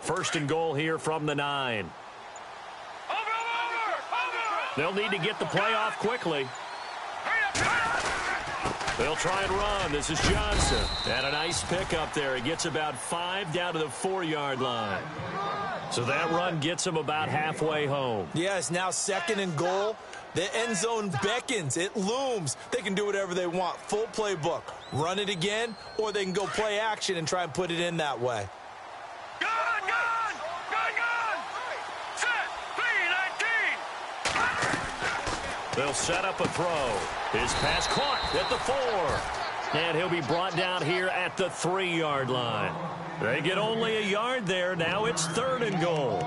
First and goal here from the 9. They'll need to get the play off quickly. They'll try and run. This is Johnson. And a nice pickup there. He gets about 5 down to the 4-yard line. So that run gets him about halfway home. Yeah, it's now second and goal. The end zone beckons. It looms. They can do whatever they want. Full playbook. Run it again, or they can go play action and try and put it in that way. Gun! Set! P19! They'll set up a throw. His pass caught at the 4. And he'll be brought down here at the 3-yard line. They get only a yard there. Now it's third and goal.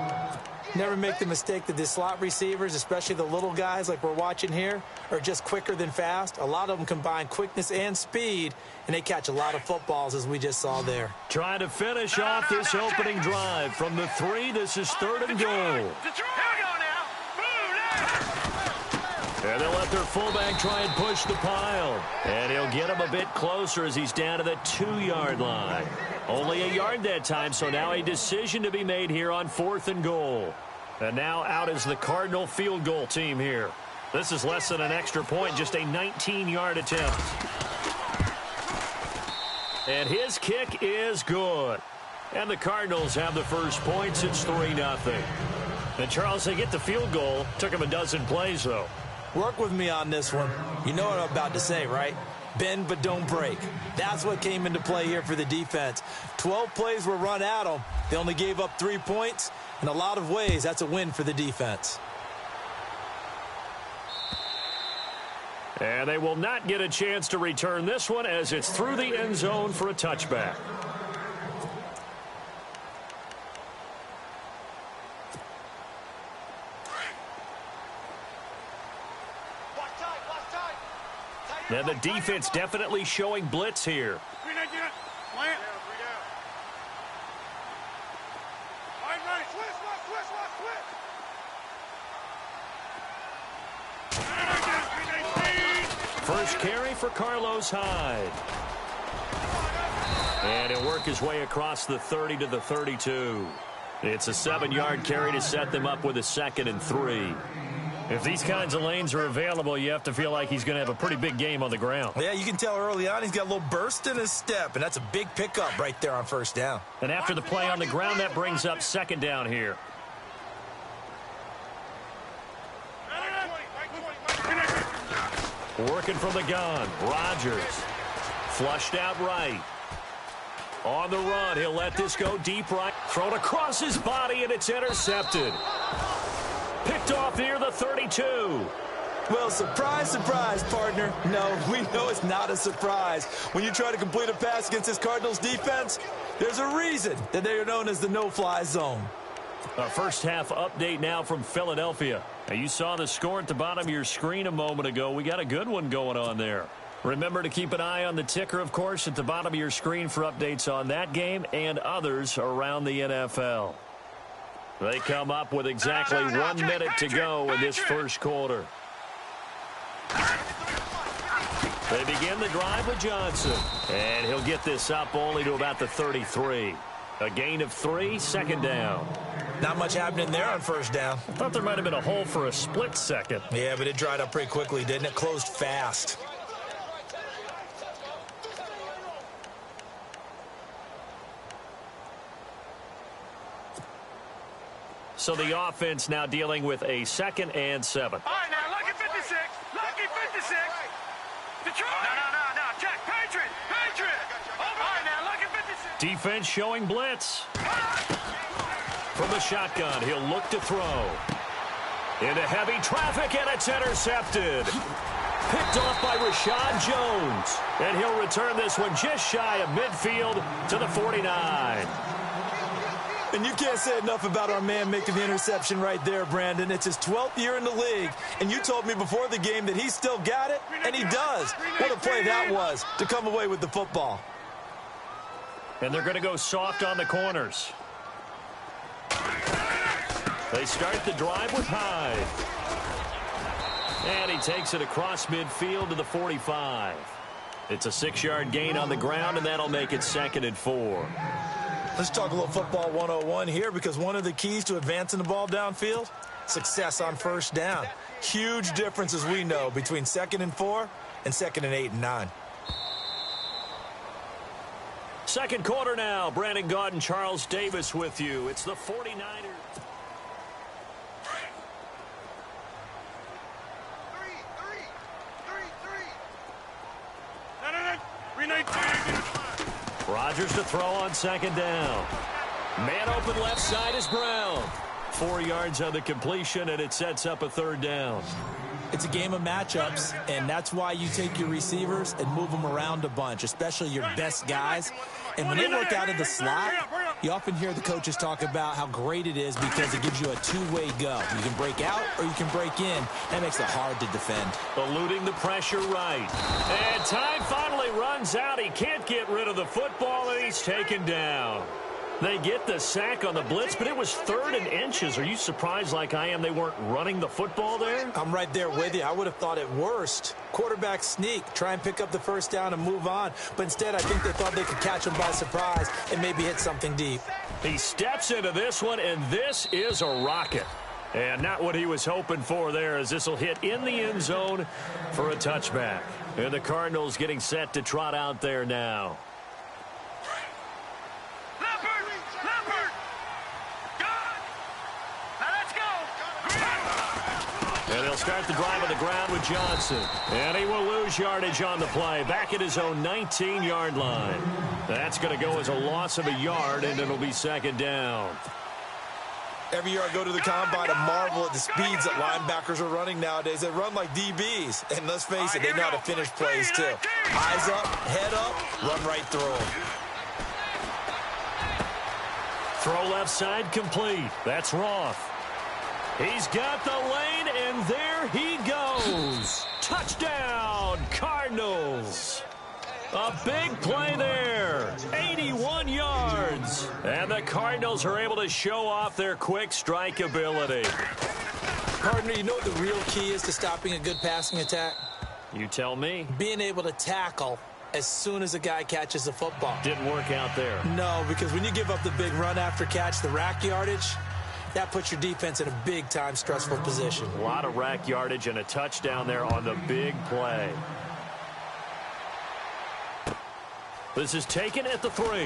Never make the mistake that the slot receivers, especially the little guys like we're watching here, are just quicker than fast. A lot of them combine quickness and speed, and they catch a lot of footballs, as we just saw there. Trying to finish off this opening drive. From the 3, this is third and goal. And they'll let their fullback try and push the pile. And he'll get him a bit closer as he's down to the 2-yard line. Only a yard that time, so now a decision to be made here on 4th and goal. And now out is the Cardinal field goal team here. This is less than an extra point, just a 19-yard attempt. And his kick is good. And the Cardinals have the first points. It's 3-0. And Charles, they get the field goal. Took him a dozen plays, though. Work with me on this one. You know what I'm about to say, right? Bend but don't break. That's what came into play here for the defense. 12 plays were run at them. They only gave up 3 points. In a lot of ways, that's a win for the defense. And they will not get a chance to return this one as it's through the end zone for a touchback. And the defense definitely showing blitz here. First carry for Carlos Hyde. And he'll work his way across the 30 to the 32. It's a 7-yard carry to set them up with a 2nd and 3. If these kinds of lanes are available, you have to feel like he's going to have a pretty big game on the ground. Yeah, you can tell early on he's got a little burst in his step, and that's a big pickup right there on first down. And after the play on the ground, that brings up 2nd down here. Working from the gun, Rodgers. Flushed out right. On the run, he'll let this go deep right. Thrown across his body, and it's intercepted. Picked off near the 32. Well, surprise, surprise, partner. No, we know it's not a surprise. When you try to complete a pass against this Cardinals defense, there's a reason that they are known as the no-fly zone. A first half update now from Philadelphia. Now, you saw the score at the bottom of your screen a moment ago. We got a good one going on there. Remember to keep an eye on the ticker, of course, at the bottom of your screen for updates on that game and others around the NFL. They come up with exactly 1 minute to go in this first quarter. They begin the drive with Johnson. And he'll get this up only to about the 33. A gain of 3, 2nd down. Not much happening there on first down. I thought there might have been a hole for a split second. Yeah, but it dried up pretty quickly, didn't it? Closed fast. So the offense now dealing with a 2nd and 7. All right, now, lucky 56. Lucky 56. Detroit. No. Check. Patriot. All right, now, lucky 56. Defense showing blitz. From the shotgun, he'll look to throw. Into heavy traffic, and it's intercepted. Picked off by Rashad Jones. And he'll return this one just shy of midfield to the 49. And you can't say enough about our man making the interception right there, Brandon. It's his 12th year in the league, and you told me before the game that he still got it, and he does. What a play that was to come away with the football. And they're going to go soft on the corners. They start the drive with Hyde. And he takes it across midfield to the 45. It's a 6-yard gain on the ground, and that'll make it 2nd and 4. Let's talk a little football 101 here, because one of the keys to advancing the ball downfield, success on first down. Huge difference, as we know, between 2nd and 4 and 2nd and 8 and 9. Second quarter now. Brandon Gaudin, Charles Davis with you. It's the 49ers. Rodgers to throw on second down. Man open left side is Brown. 4 yards on the completion, and it sets up a third down. It's a game of matchups, and that's why you take your receivers and move them around a bunch, especially your best guys. And when they work out of the slot, you often hear the coaches talk about how great it is because it gives you a two-way go. You can break out or you can break in. That makes it hard to defend. Eluding the pressure right. And time finally runs out. He can't get rid of the football, and he's taken down. They get the sack on the blitz, but it was 3rd and inches. Are you surprised like I am they weren't running the football there? I'm right there with you. I would have thought at worst, quarterback sneak, try and pick up the first down and move on. But instead, I think they thought they could catch him by surprise and maybe hit something deep. He steps into this one, and this is a rocket. And not what he was hoping for there, as this will hit in the end zone for a touchback. And the Cardinals getting set to trot out there now. And they'll start the drive on the ground with Johnson. And he will lose yardage on the play. Back at his own 19-yard line. That's going to go as a loss of a yard, and it'll be second down. Every year I go to the combine, I marvel at the speeds that linebackers are running nowadays. They run like DBs. And let's face it, they know how to finish plays too. Eyes up, head up, run right through them. Throw left side complete. That's Roth. He's got the lane, and there he goes. Touchdown, Cardinals. A big play there. 81 yards. And the Cardinals are able to show off their quick strike ability. Partner, you know what the real key is to stopping a good passing attack? You tell me. Being able to tackle as soon as a guy catches the football. Didn't work out there. No, because when you give up the big run after catch, the rack yardage, that puts your defense in a big-time stressful position. A lot of rack yardage and a touchdown there on the big play. This is taken at the 3.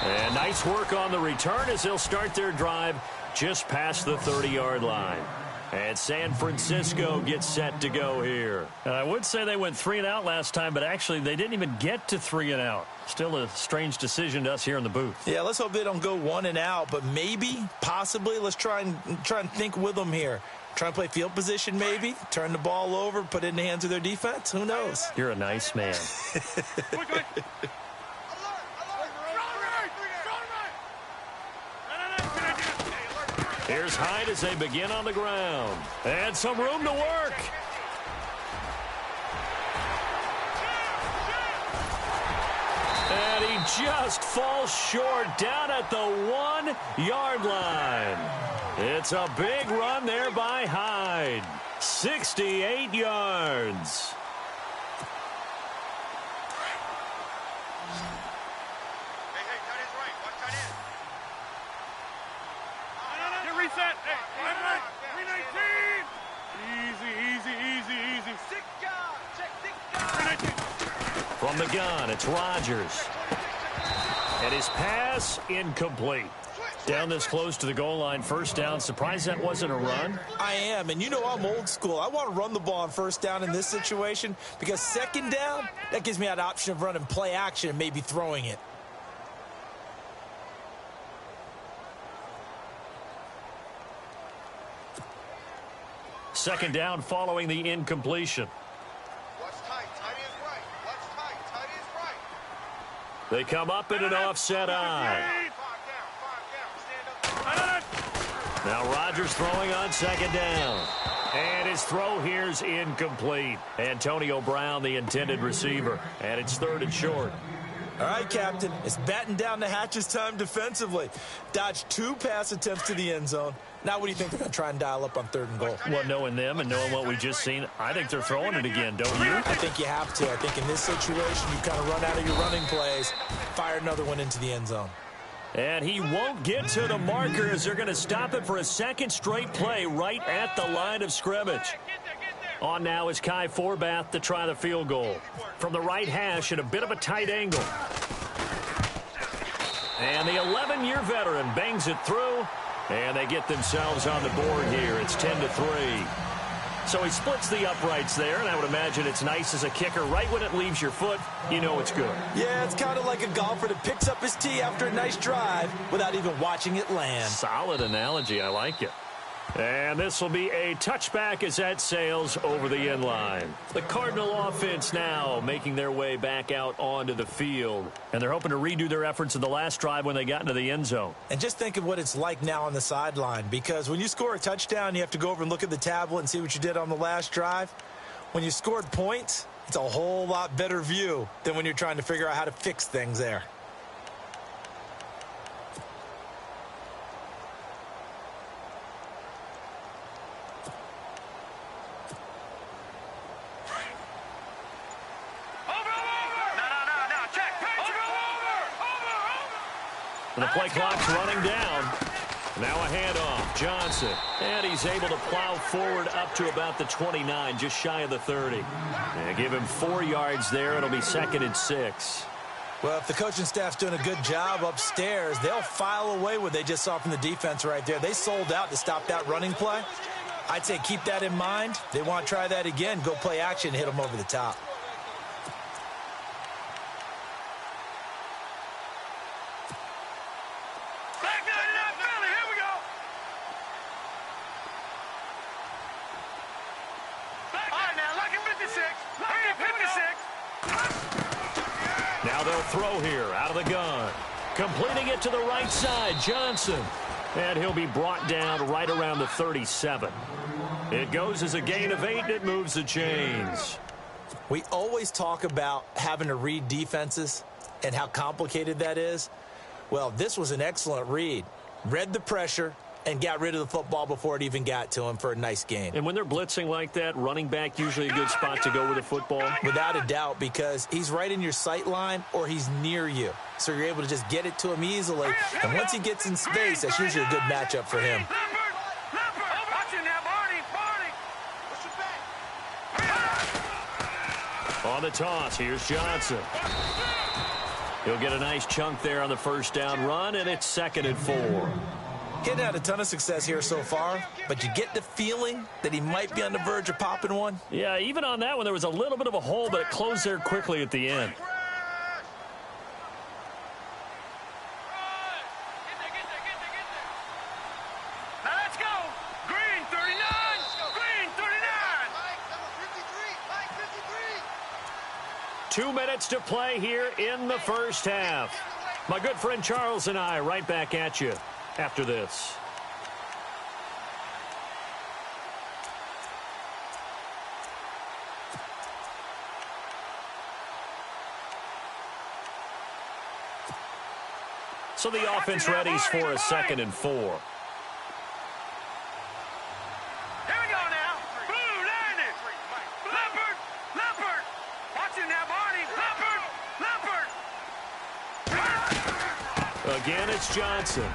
And nice work on the return as they'll start their drive just past the 30-yard line. And San Francisco gets set to go here. And I would say they went 3 and out last time, but actually they didn't even get to 3 and out. Still a strange decision to us here in the booth. Yeah, let's hope they don't go 1 and out, but maybe, possibly, let's try and think with them here. Try and play field position maybe, turn the ball over, put it in the hands of their defense. Who knows? You're a nice man. Here's Hyde as they begin on the ground. And some room to work. And he just falls short down at the 1-yard line. It's a big run there by Hyde. 68 yards. Reset. Hey, 319. Easy. 6 yards. Check 6 yards. From the gun, it's Rodgers. And his pass incomplete. Down this close to the goal line, first down. Surprised that wasn't a run? I am, and you know I'm old school. I want to run the ball on first down in this situation because second down, that gives me that option of running play action and maybe throwing it. Second down following the incompletion. Watch tight. Tight is right. Watch tight. Tight is right. They come up in an offset eye. 5 down. Stand up. Now Rodgers throwing on second down. And his throw here's incomplete. Antonio Brown, the intended receiver. And it's 3rd and short. All right, Captain. It's batten down the hatches time defensively. Dodged 2 pass attempts to the end zone. Now what do you think they're going to try and dial up on 3rd and goal? Well, knowing them and knowing what we just seen, I think they're throwing it again, don't you? I think you have to. I think in this situation, you kind of run out of your running plays, fire another one into the end zone. And he won't get to the marker as they're going to stop it for a 2nd straight play right at the line of scrimmage. On now is Kai Forbath to try the field goal. From the right hash at a bit of a tight angle. And the 11-year veteran bangs it through. And they get themselves on the board here. It's 10-3. So he splits the uprights there, and I would imagine it's nice as a kicker. Right when it leaves your foot, you know it's good. Yeah, it's kind of like a golfer that picks up his tee after a nice drive without even watching it land. Solid analogy. I like it. And this will be a touchback as that sails over the end line. The Cardinal offense now making their way back out onto the field. And they're hoping to redo their efforts in the last drive when they got into the end zone. And just think of what it's like now on the sideline, because when you score a touchdown, you have to go over and look at the tablet and see what you did on the last drive. When you scored points, it's a whole lot better view than when you're trying to figure out how to fix things there. And the play clock's running down. Now a handoff. Johnson. And he's able to plow forward up to about the 29, just shy of the 30. And give him 4 yards there. It'll be 2nd and 6. Well, if the coaching staff's doing a good job upstairs, they'll file away what they just saw from the defense right there. They sold out to stop that running play. I'd say keep that in mind. They want to try that again. Go play action, hit them over the top. Now they'll throw here out of the gun. Completing it to the right side, Johnson. And he'll be brought down right around the 37. It goes as a gain of 8, and it moves the chains. We always talk about having to read defenses and how complicated that is. Well, this was an excellent read. Read the pressure and got rid of the football before it even got to him for a nice gain. And when they're blitzing like that, running back usually a good spot to go with the football? Without a doubt, because he's right in your sight line or he's near you. So you're able to just get it to him easily. And once he gets in space, that's usually a good matchup for him. On the toss, here's Johnson. He'll get a nice chunk there on the first down run, and it's 2nd and 4. He hadn't had a ton of success here so far, but you get the feeling that he might be on the verge of popping one. Yeah, even on that one, there was a little bit of a hole, but it closed there quickly at the end. Now let's go. Green 39. Green 39. 2 minutes to play here in the first half. My good friend Charles and I right back at you after this. So the offense readies for a 2nd and 4. Here we go now. Blue, line it. Leopard. Leopard. Watch it now, Barney. Leopard. Leopard. Again, it's Johnson.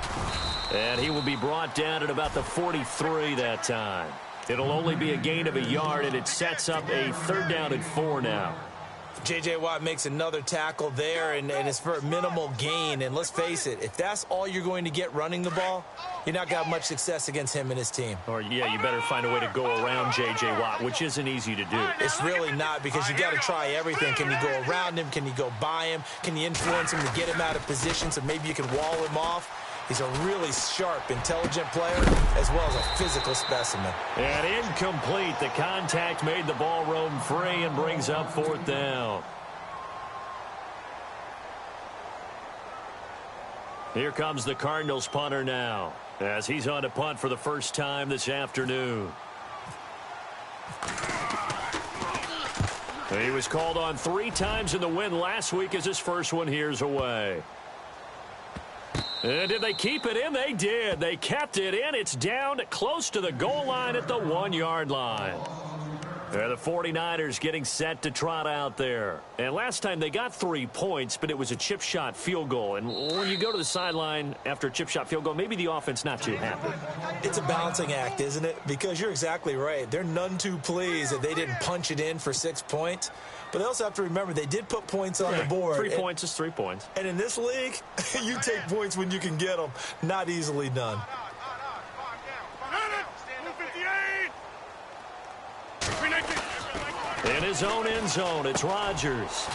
And he will be brought down at about the 43 that time. It'll only be a gain of a yard, and it sets up a 3rd down and 4 now. J.J. Watt makes another tackle there, and it's for a minimal gain. And let's face it, if that's all you're going to get running the ball, you're not going to have much success against him and his team. Or, yeah, you better find a way to go around J.J. Watt, which isn't easy to do. It's really not, because you got to try everything. Can you go around him? Can you go by him? Can you influence him to get him out of position so maybe you can wall him off? He's a really sharp, intelligent player, as well as a physical specimen. And incomplete. The contact made the ball roam free and brings up 4th down. Here comes the Cardinals punter now, as he's on to punt for the first time this afternoon. He was called on 3 times in the win last week as his first one here's away. And did they keep it in? They did. They kept it in. It's down close to the goal line at the 1-yard line. The 49ers getting set to trot out there. And last time they got 3 points, but it was a chip shot field goal. And when you go to the sideline after a chip shot field goal, maybe the offense not too happy. It's a balancing act, isn't it? Because you're exactly right. They're none too pleased that they didn't punch it in for 6 points. But they also have to remember they did put points on the board. 3 points is 3 points. And in this league, you take points when you can get them. Not easily done. In his own end zone, it's Rodgers.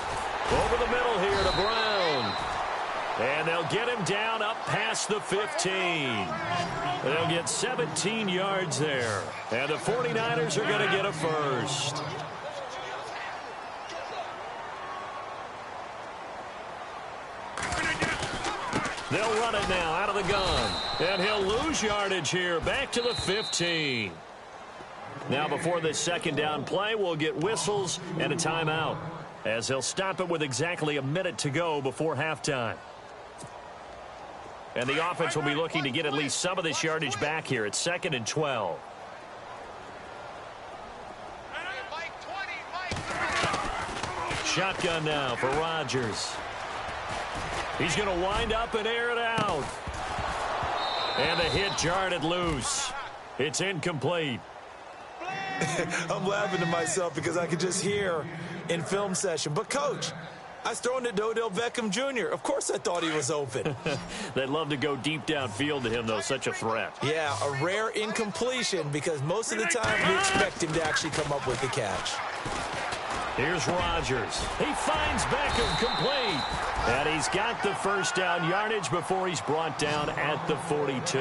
Over the middle here to Brown. And they'll get him down up past the 15. They'll get 17 yards there. And the 49ers are going to get a first. They'll run it now out of the gun. And he'll lose yardage here back to the 15. Now before this second down play, we'll get whistles and a timeout as he'll stop it with exactly a minute to go before halftime. And the offense will be looking to get at least some of this yardage back here at 2nd and 12. Shotgun now for Rodgers. He's going to wind up and air it out. And the hit jarred it loose. It's incomplete. I'm laughing to myself because I could just hear in film session. But, Coach, I was throwing to Odell Beckham Jr. Of course I thought he was open. They'd love to go deep downfield to him, though. Such a threat. Yeah, a rare incompletion because most of the time we expect him to actually come up with the catch. Here's Rodgers. He finds Beckham complete. And he's got the first down yardage before he's brought down at the 42.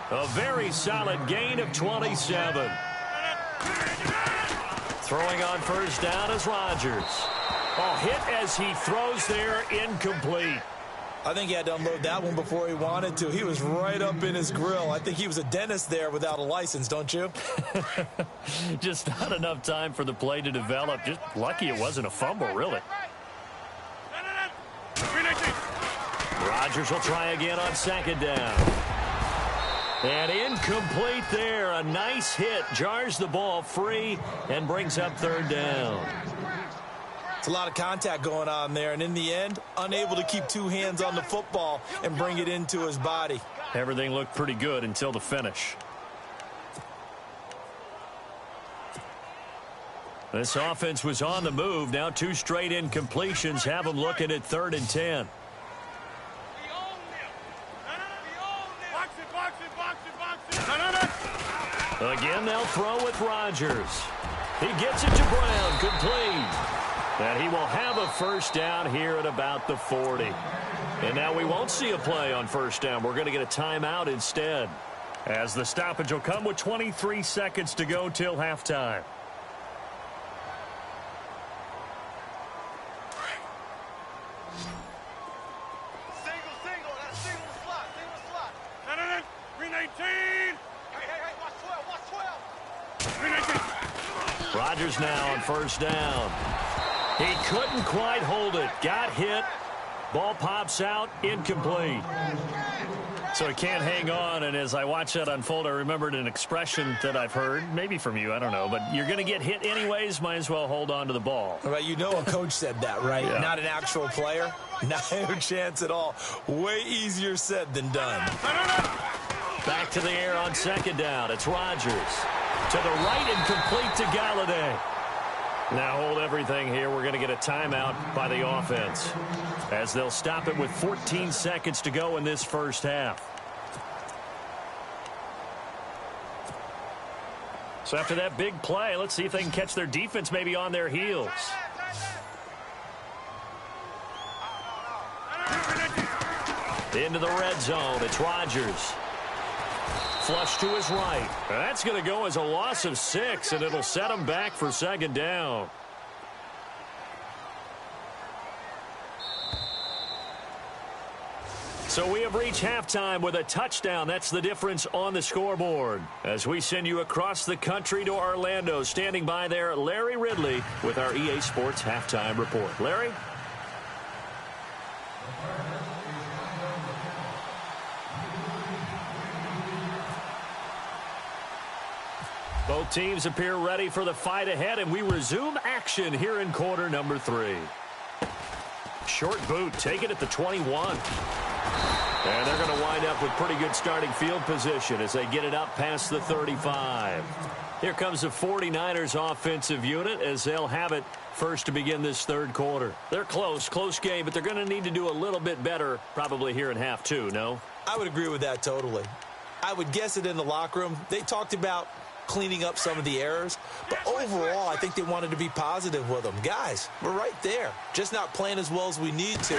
A very solid gain of 27. Throwing on first down is Rodgers. Oh, hit as he throws there, incomplete. I think he had to unload that one before he wanted to. He was right up in his grill. I think he was a dentist there without a license, don't you? Just not enough time for the play to develop. Just lucky it wasn't a fumble, really. Rodgers will try again on second down. And incomplete there. A nice hit. Jars the ball free and brings up third down. It's a lot of contact going on there. And in the end, unable to keep 2 hands on the football and bring it into his body. Everything looked pretty good until the finish. This offense was on the move. Now 2 straight incompletions have them looking at 3rd and 10. Again, they'll throw with Rodgers. He gets it to Brown, complete. And he will have a first down here at about the 40. And now we won't see a play on first down. We're going to get a timeout instead, as the stoppage will come with 23 seconds to go till halftime. Rodgers now on first down. He couldn't quite hold it. Got hit. Ball pops out. Incomplete. So he can't hang on, and as I watch that unfold, I remembered an expression that I've heard, maybe from you, I don't know, but you're going to get hit anyways, might as well hold on to the ball. Right, you know a coach said that, right? Yeah. Not an actual player. No chance at all. Way easier said than done. Back to the air on second down. It's Rodgers. To the right and complete to Galladay. Now hold everything here. We're going to get a timeout by the offense, as they'll stop it with 14 seconds to go in this first half. So after that big play, let's see if they can catch their defense maybe on their heels. Into the red zone. It's Rodgers. Flush to his right. That's going to go as a loss of 6, and it'll set him back for second down. So we have reached halftime with a touchdown. That's the difference on the scoreboard. As we send you across the country to Orlando, standing by there, Larry Ridley with our EA Sports Halftime Report. Larry? Both teams appear ready for the fight ahead, and we resume action here in quarter number 3. Short boot, take it at the 21. And they're going to wind up with pretty good starting field position as they get it up past the 35. Here comes the 49ers offensive unit as they'll have it first to begin this third quarter. They're close game, but they're going to need to do a little bit better probably here in half 2, no? I would agree with that totally. I would guess that in the locker room, they talked about cleaning up some of the errors, but overall, I think they wanted to be positive with them. Guys, we're right there. Just not playing as well as we need to.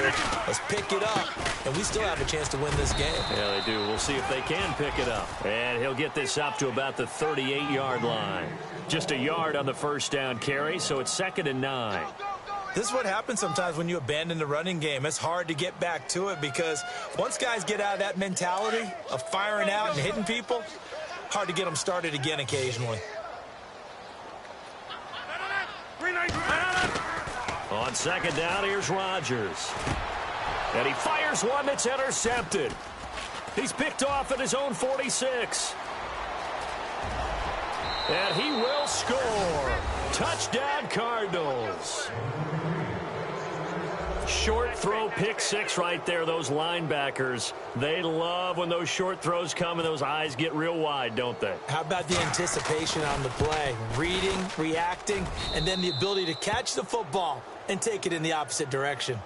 Let's pick it up, and we still have a chance to win this game. Yeah, they do. We'll see if they can pick it up. And he'll get this up to about the 38-yard line. Just a yard on the first down carry, so it's 2nd and 9. This is what happens sometimes when you abandon the running game. It's hard to get back to it because once guys get out of that mentality of firing out and hitting people, hard to get them started again occasionally. On 2nd down, here's Rodgers. And he fires one that's intercepted. He's picked off at his own 46. And he will score. Touchdown, Cardinals. Short throw, pick 6 right there. Those linebackers, they love when those short throws come and those eyes get real wide, don't they? How about the anticipation on the play? Reading, reacting, and then the ability to catch the football and take it in the opposite direction.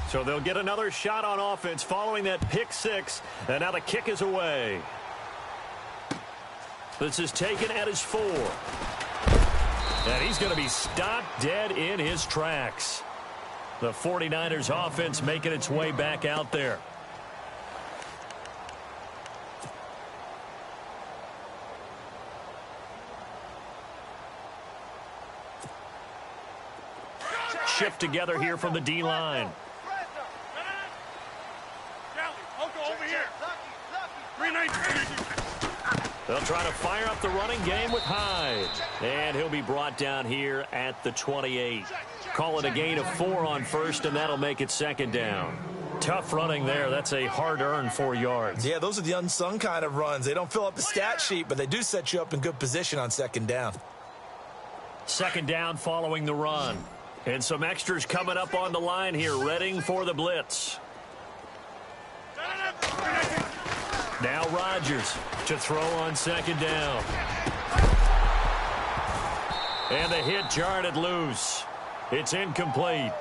So they'll get another shot on offense following that pick 6, and now the kick is away. This is taken at his 4. And he's going to be stopped dead in his tracks. The 49ers offense making its way back out there. Shift together here from the D-line. They'll try to fire up the running game with Hyde. And he'll be brought down here at the 28. Call it a gain of 4 on first, and that'll make it 2nd down. Tough running there. That's a hard-earned 4 yards. Yeah, those are the unsung kind of runs. They don't fill up the stat sheet, but they do set you up in good position on 2nd down. 2nd down following the run. And some extras coming up on the line here, readying for the blitz. Now Rodgers to throw on 2nd down. And the hit jarred it loose. It's incomplete.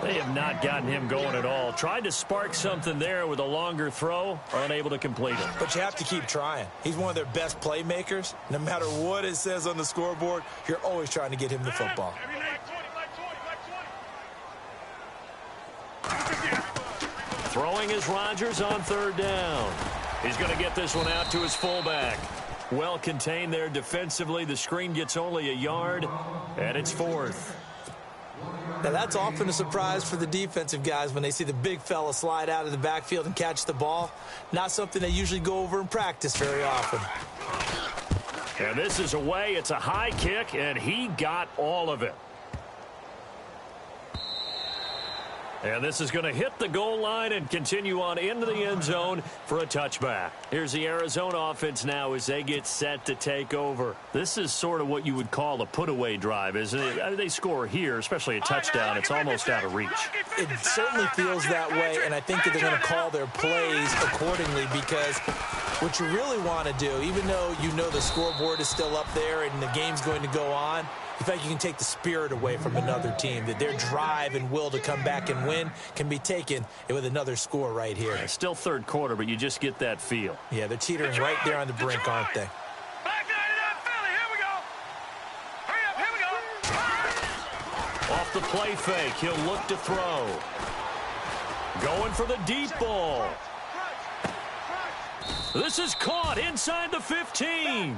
They have not gotten him going at all. Tried to spark something there with a longer throw, unable to complete it. But you have to keep trying. He's one of their best playmakers. No matter what it says on the scoreboard, you're always trying to get him the football. Throwing is Rodgers on 3rd down. He's going to get this one out to his fullback. Well contained there defensively. The screen gets only a yard, and it's 4th. Now, that's often a surprise for the defensive guys when they see the big fella slide out of the backfield and catch the ball. Not something they usually go over in practice very often. And this is away. It's a high kick, and he got all of it. And this is going to hit the goal line and continue on into the end zone for a touchback. Here's the Arizona offense now as they get set to take over. This is sort of what you would call a put-away drive, isn't it? They score here, especially a touchdown. It's almost out of reach. It certainly feels that way, and I think that they're going to call their plays accordingly because what you really want to do, even though you know the scoreboard is still up there and the game's going to go on, in fact, you can take the spirit away from another team, that their drive and will to come back and win can be taken with another score right here. It's still 3rd quarter, but you just get that feel. Yeah, they're teetering right there on the brink, aren't they? Off the play fake, he'll look to throw. Going for the deep ball. This is caught inside the 15.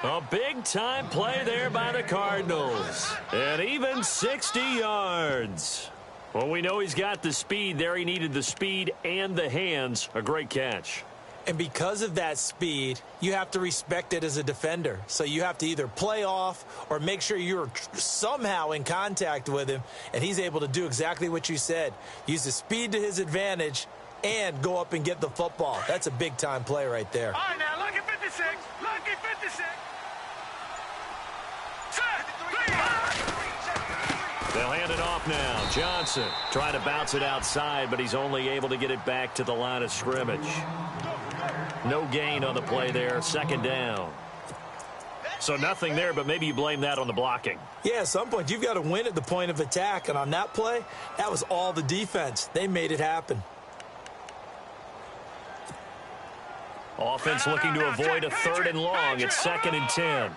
A big-time play there by the Cardinals. And even 60 yards. Well, we know he's got the speed there. He needed the speed and the hands. A great catch. And because of that speed, you have to respect it as a defender. So you have to either play off or make sure you're somehow in contact with him, and he's able to do exactly what you said. Use the speed to his advantage and go up and get the football. That's a big-time play right there. All right, now, lucky 56. Lucky 56. They'll hand it off now. Johnson trying to bounce it outside, but he's only able to get it back to the line of scrimmage. No gain on the play there. Second down. So nothing there, but maybe you blame that on the blocking. Yeah, at some point you've got to win at the point of attack, and on that play, that was all the defense. They made it happen. Offense looking to avoid a third and long. It's 2nd and 10.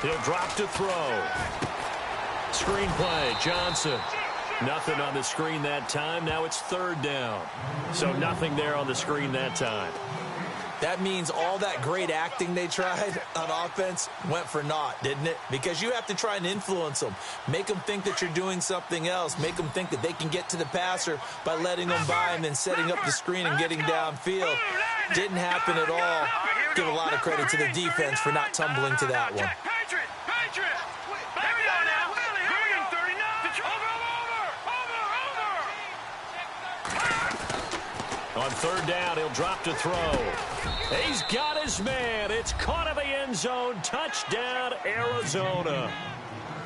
He'll drop to throw. Screen play, Johnson. Nothing on the screen that time. Now it's 3rd down. So nothing there on the screen that time. That means all that great acting they tried on offense went for naught, didn't it? Because you have to try and influence them. Make them think that you're doing something else. Make them think that they can get to the passer by letting them by and then setting up the screen and getting downfield. Didn't happen at all. Give a lot of credit to the defense for not tumbling to that one. On 3rd down, he'll drop to throw. He's got his man. It's caught in the end zone. Touchdown, Arizona.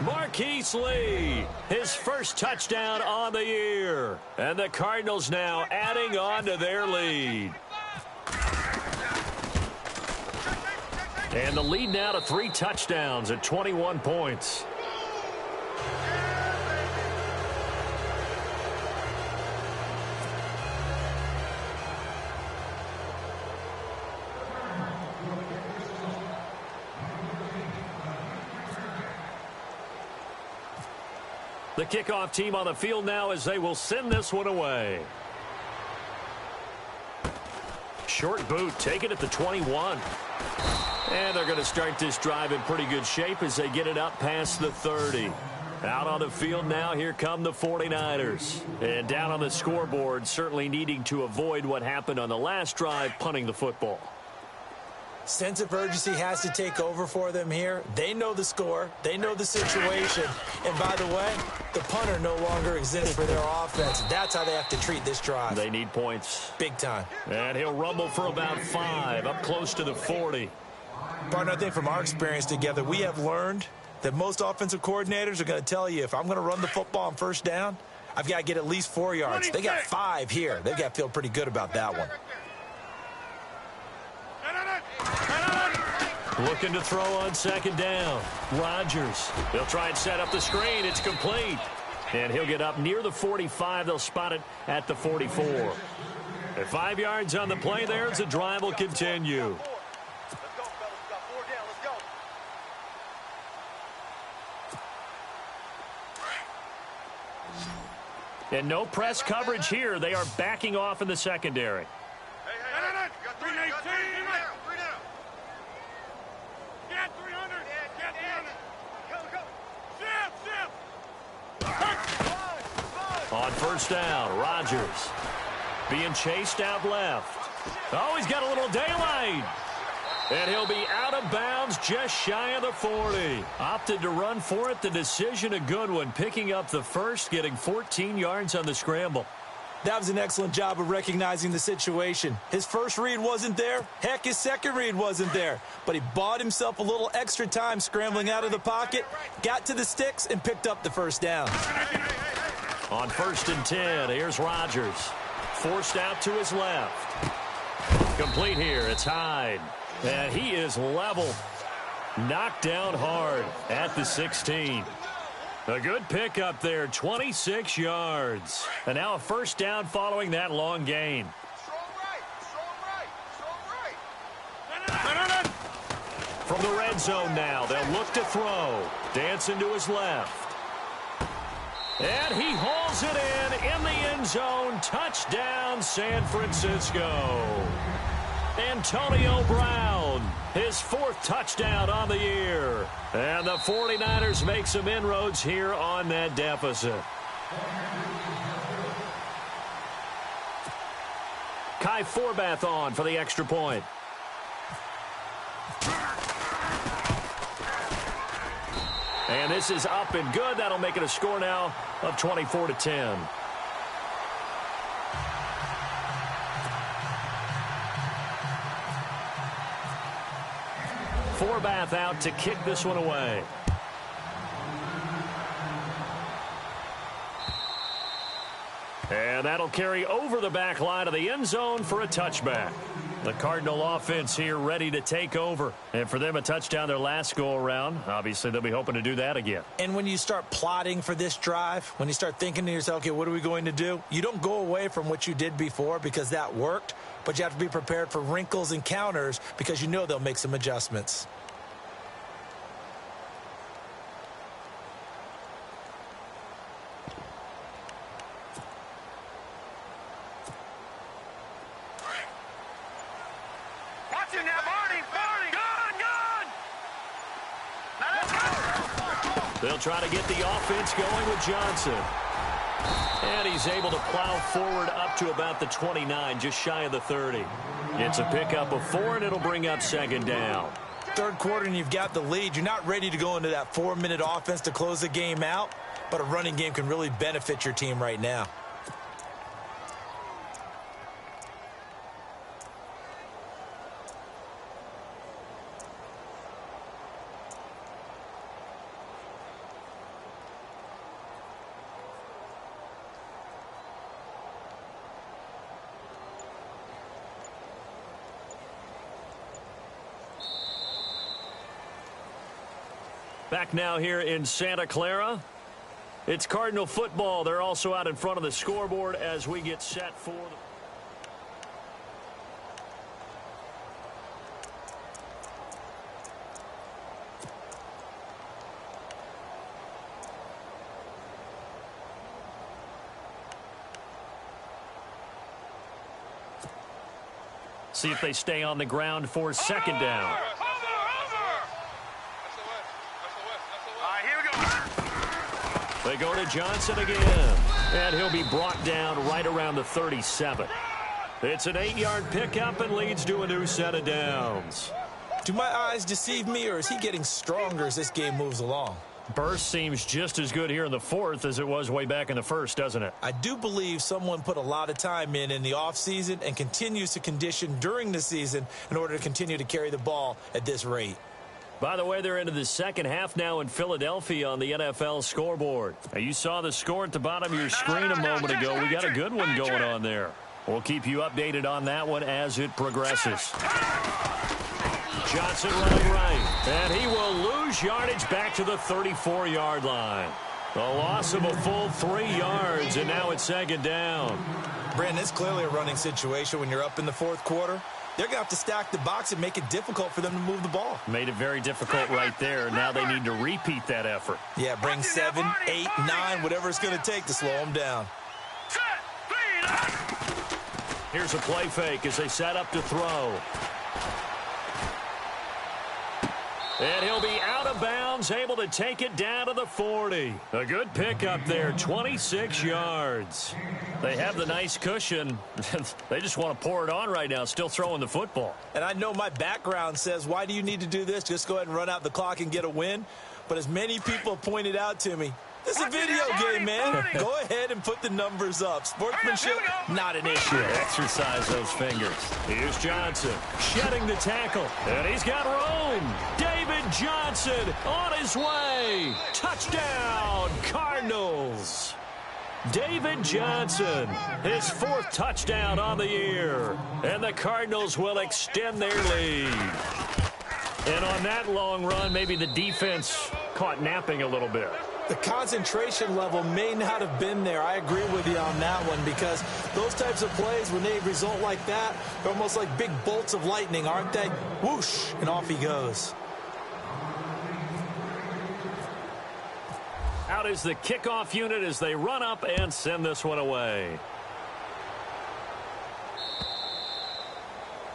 Marquise Lee, his first touchdown on the year. And the Cardinals now adding on to their lead. And the lead now to 3 touchdowns at 21 points. The kickoff team on the field now as they will send this one away. Short boot taken at the 21. And they're going to start this drive in pretty good shape as they get it up past the 30. Out on the field now, here come the 49ers. And down on the scoreboard, certainly needing to avoid what happened on the last drive, punting the football. Sense of urgency has to take over for them here. They know the score. They know the situation. And by the way, the punter no longer exists for their offense. That's how they have to treat this drive. They need points. Big time. And he'll rumble for about 5, up close to the 40. Partner, I think from our experience together, we have learned that most offensive coordinators are going to tell you, if I'm going to run the football on 1st down, I've got to get at least 4 yards. They got 5 here. They've got to feel pretty good about that one. Looking to throw on 2nd down. Rodgers. They'll try and set up the screen. It's complete. And he'll get up near the 45. They'll spot it at the 44. At 5 yards on the play there, the drive will continue. And no press coverage here. They are backing off in the secondary. On 1st down, Rodgers being chased out left. Oh, he's got a little daylight. And he'll be out of bounds just shy of the 40. Opted to run for it. The decision a good one. Picking up the first, getting 14 yards on the scramble. That was an excellent job of recognizing the situation. His first read wasn't there. Heck, his second read wasn't there. But he bought himself a little extra time scrambling out of the pocket, got to the sticks, and picked up the 1st down. On 1st and 10, here's Rodgers. Forced out to his left. Complete here. It's Hyde. And he is level. Knocked down hard at the 16. A good pickup there, 26 yards. And now a 1st down following that long gain. From the red zone now, they'll look to throw. Dancing to his left. And he hauls it in the end zone. Touchdown, San Francisco. Antonio Brown, his 4th touchdown on the year. And the 49ers make some inroads here on that deficit. Kai Forbath on for the extra point. And this is up and good. That'll make it a score now of 24-10. Forbath out to kick this one away. And that'll carry over the back line of the end zone for a touchback. The Cardinal offense here ready to take over. And for them, a touchdown their last go-around. Obviously, they'll be hoping to do that again. And when you start plotting for this drive, when you start thinking to yourself, okay, what are we going to do? You don't go away from what you did before because that worked, but you have to be prepared for wrinkles and counters because you know they'll make some adjustments. They'll try to get the offense going with Johnson. And he's able to plow forward up to about the 29, just shy of the 30. It's a pickup of 4, and it'll bring up 2nd down. Third quarter, and you've got the lead. You're not ready to go into that 4-minute offense to close the game out, but a running game can really benefit your team right now. Back now here in Santa Clara. It's Cardinal football. They're also out in front of the scoreboard as we get set for the... See if they stay on the ground for 2nd down. They go to Johnson again, and he'll be brought down right around the 37. It's an 8-yard pickup and leads to a new set of downs. Do my eyes deceive me, or is he getting stronger as this game moves along? Burst seems just as good here in the 4th as it was way back in the 1st, doesn't it? I do believe someone put a lot of time in the offseason and continues to condition during the season in order to continue to carry the ball at this rate. By the way, they're into the 2nd half now in Philadelphia on the NFL scoreboard. Now, you saw the score at the bottom of your screen a moment ago. We got a good one going on there. We'll keep you updated on that one as it progresses. Johnson running right, and he will lose yardage back to the 34-yard line. The loss of a full 3 yards, and now it's 2nd down. Brandon, it's clearly a running situation when you're up in the 4th quarter. They're going to have to stack the box and make it difficult for them to move the ball. Made it very difficult right there. Now they need to repeat that effort. Yeah, bring 7, 8, 9, whatever it's going to take to slow them down. Here's a play fake as they set up to throw. And he'll be out of bounds, able to take it down to the 40. A good pickup there, 26 yards. They have the nice cushion. They just want to pour it on right now, still throwing the football. And I know my background says, why do you need to do this? Just go ahead and run out the clock and get a win. But as many people have pointed out to me, this is a video game, man. Go ahead and put the numbers up. Sportsmanship, not an issue. Exercise those fingers. Here's Johnson shedding the tackle. And he's got room. David Johnson on his way. Touchdown, Cardinals. David Johnson, his 4th touchdown on the year. And the Cardinals will extend their lead. And on that long run, maybe the defense caught napping a little bit. The concentration level may not have been there. I agree with you on that one because those types of plays, when they result like that, they're almost like big bolts of lightning, aren't they? Whoosh, and off he goes. Out is the kickoff unit as they run up and send this one away.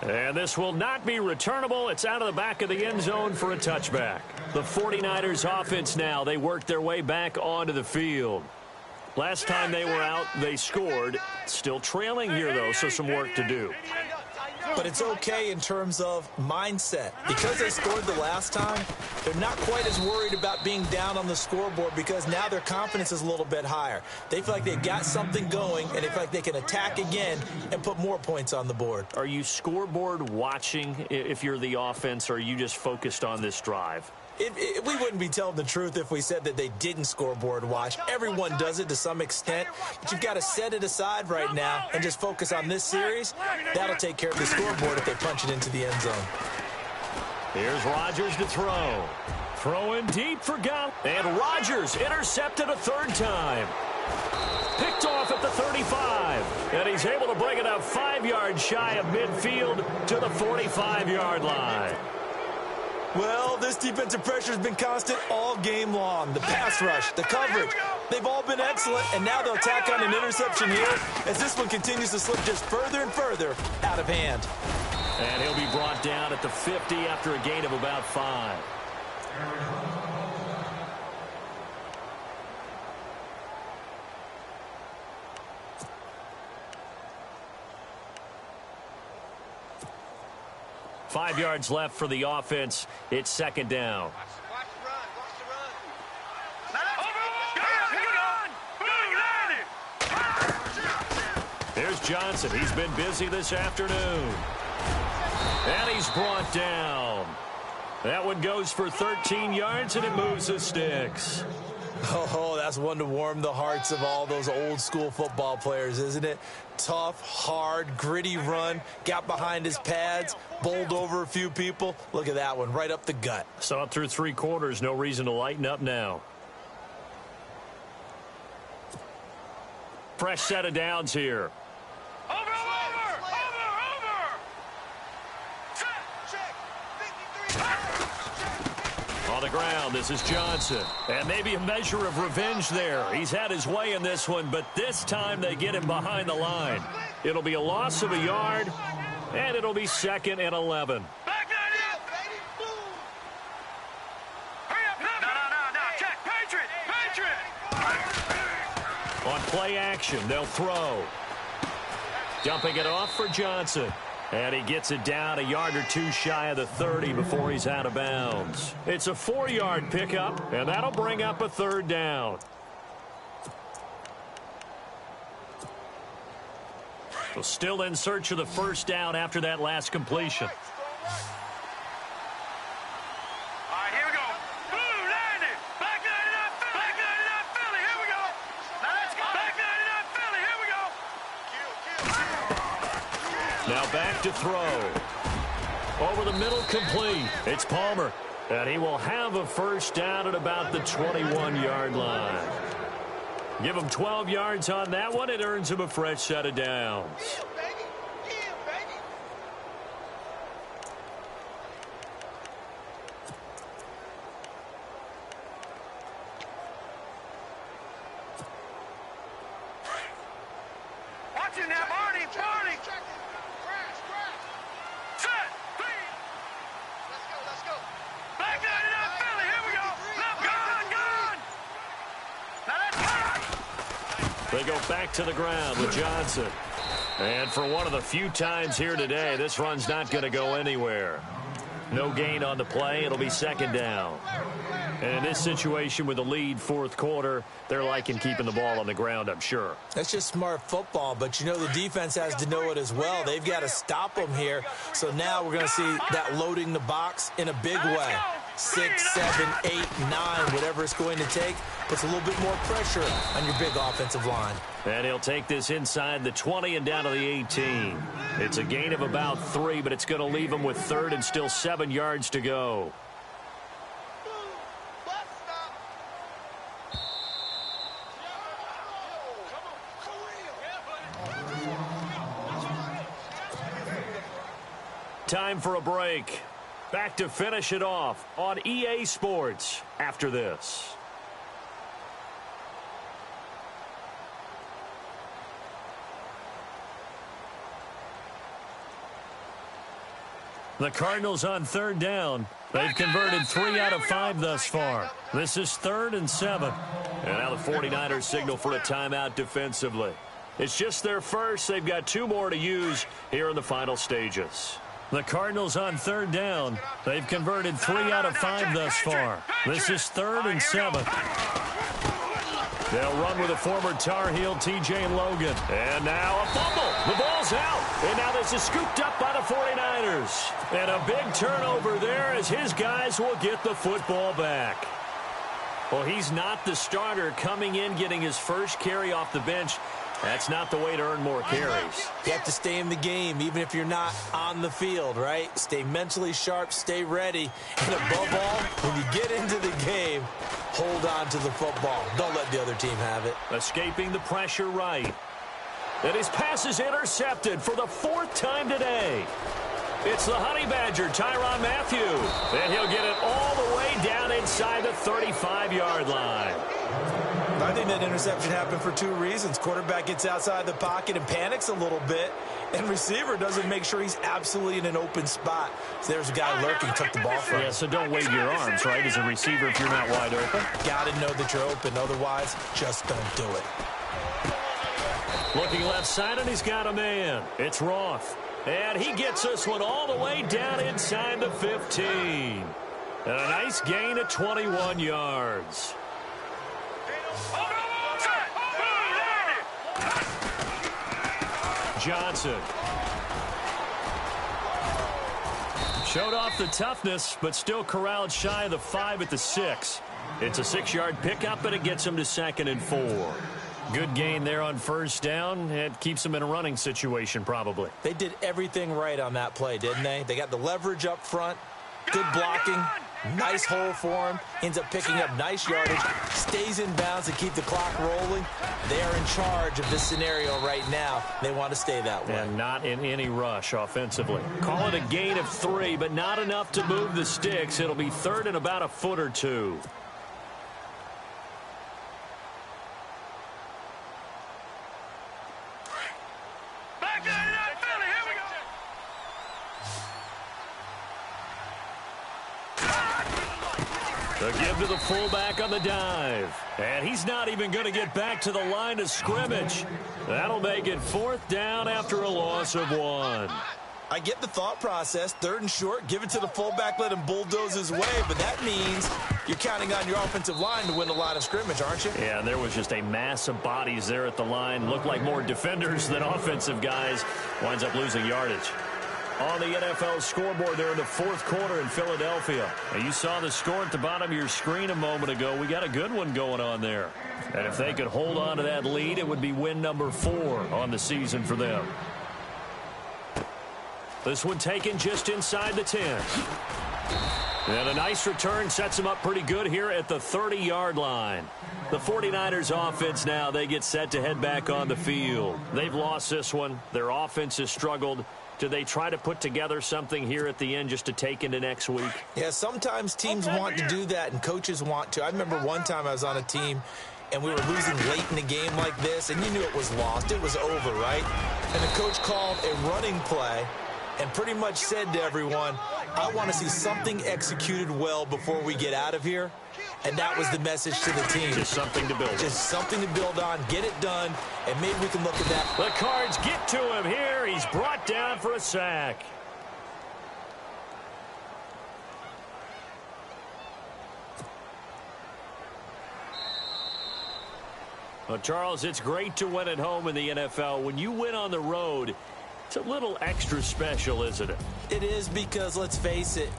And this will not be returnable. It's out of the back of the end zone for a touchback. The 49ers offense now, they work their way back onto the field. Last time they were out, they scored. Still trailing here, though, so some work to do. But it's okay in terms of mindset. Because they scored the last time, they're not quite as worried about being down on the scoreboard because now their confidence is a little bit higher. They feel like they've got something going, and they feel like they can attack again and put more points on the board. Are you scoreboard watching if you're the offense, or are you just focused on this drive? We wouldn't be telling the truth if we said that they didn't scoreboard watch. Everyone does it to some extent, but you've got to set it aside right now and just focus on this series. That'll take care of the scoreboard if they punch it into the end zone. Here's Rodgers to throw. Throwing deep for Gall. And Rodgers intercepted a third time. Picked off at the 35. And he's able to bring it up 5 yards shy of midfield to the 45-yard line. Well, this defensive pressure has been constant all game long. The pass rush, the coverage, they've all been excellent, and now they'll tack on an interception here as this one continues to slip just further and further out of hand. And he'll be brought down at the 50 after a gain of about 5. Five yards left for the offense. It's second down. Watch the run. Here's Johnson. He's been busy this afternoon. And he's brought down. That one goes for 13 yards, and it moves the sticks. Oh, that's one to warm the hearts of all those old school football players, isn't it? Tough, hard, gritty run, got behind his pads, bowled over a few people. Look at that one, right up the gut. Saw it through 3 quarters, no reason to lighten up now. Fresh set of downs here. Over. Check. 53. On the ground, this is Johnson. And maybe a measure of revenge there. He's had his way in this one, but this time they get him behind the line. It'll be a loss of a yard, and it'll be 2nd and 11. Back that up, baby. Boom. Hurry up. No. Check. Patriot. On play action, they'll throw. Dumping it off for Johnson. And he gets it down a yard or 2 shy of the 30 before he's out of bounds. It's a 4-yard pickup, and that'll bring up a 3rd down. So still in search of the first down after that last completion. All right, here we go. Blue, Landon. Back 99 Philly. Here we go. Now let's go. Back 99 Philly. Here we go. Now back to throw. Over the middle, complete. It's Palmer. And he will have a first down at about the 21-yard line. Give him 12 yards on that one. It earns him a fresh set of downs. Watch it now, Barney. Set. Let's go. Back 99 Philly. Here we go. Gone. Now let's go. They go back to the ground with Johnson. And for one of the few times here today, this run's not going to go anywhere. No gain on the play. It'll be 2nd down. And in this situation with the lead 4th quarter, they're liking keeping the ball on the ground, I'm sure. That's just smart football, but you know the defense has to know it as well. They've got to stop them here. So now we're going to see that loading the box in a big way. 6, 7, 8, 9, whatever it's going to take, puts a little bit more pressure on your big offensive line. And he'll take this inside the 20 and down to the 18. It's a gain of about 3, but it's going to leave him with 3rd and still 7 yards to go. Time for a break. Back to finish it off on EA Sports after this. The Cardinals on third down. They've converted 3 out of 5 thus far. This is 3rd and 7. And now the 49ers signal for a timeout defensively. It's just their first. They've got 2 more to use here in the final stages. The Cardinals on third down. They've converted 3 out of 5 thus far. This is 3rd and 7. They'll run with a former Tar Heel, T.J. Logan. And now a fumble. The ball's out. And now this is scooped up by the 49ers. And a big turnover there as his guys will get the football back. Well, he's not the starter coming in, getting his first carry off the bench. That's not the way to earn more carries. You have to stay in the game, even if you're not on the field, right? Stay mentally sharp, stay ready. And above all, when you get into the game, hold on to the football. Don't let the other team have it. Escaping the pressure right. And his pass is intercepted for the 4th time today. It's the Honey Badger, Tyrann Mathieu. And he'll get it all the way down inside the 35-yard line. I think that interception happened for 2 reasons. Quarterback gets outside the pocket and panics a little bit, and receiver doesn't make sure he's absolutely in an open spot. So there's a guy lurking, took the ball from him. Yeah, so don't wave your arms, right, as a receiver if you're not wide open. Got to know that you're open. Otherwise, just don't do it. Looking left side, and he's got a man. It's Roth. And he gets this one all the way down inside the 15. And a nice gain of 21 yards. Johnson. Showed off the toughness, but still corralled shy of the 5 at the 6. It's a 6-yard pickup, and it gets him to 2nd and 4. Good gain there on first down. It keeps him in a running situation, probably. They did everything right on that play, didn't they? They got the leverage up front, good blocking, nice hole for him, ends up picking up nice yardage, stays in bounds to keep the clock rolling. They are in charge of this scenario right now. They want to stay that way. And not in any rush offensively. Call it a gain of 3, but not enough to move the sticks. It'll be 3rd and about a foot or 2. The give to the fullback on the dive. And he's not even going to get back to the line of scrimmage. That'll make it 4th down after a loss of 1. I get the thought process. 3rd and short, give it to the fullback, let him bulldoze his way. But that means you're counting on your offensive line to win the line of scrimmage, aren't you? Yeah, and there was just a mass of bodies there at the line. Looked like more defenders than offensive guys. Winds up losing yardage. On the NFL scoreboard there in the 4th quarter in Philadelphia. And you saw the score at the bottom of your screen a moment ago. We got a good one going on there. And if they could hold on to that lead, it would be win number 4 on the season for them. This one taken just inside the 10. And a nice return sets them up pretty good here at the 30-yard line. The 49ers offense now, they get set to head back on the field. They've lost this one. Their offense has struggled. Do they try to put together something here at the end just to take into next week? Yeah, sometimes teams want to do that and coaches want to. I remember one time I was on a team and we were losing late in the game like this, and you knew it was lost. It was over, right? And the coach called a running play and pretty much said to everyone, I want to see something executed well before we get out of here. And that was the message to the team. Just something to build on. Just something to build on, get it done, and maybe we can look at that. The Cards get to him here. He's brought down for a sack. Well, Charles, it's great to win at home in the NFL. When you win on the road, it's a little extra special, isn't it? It is because, let's face it,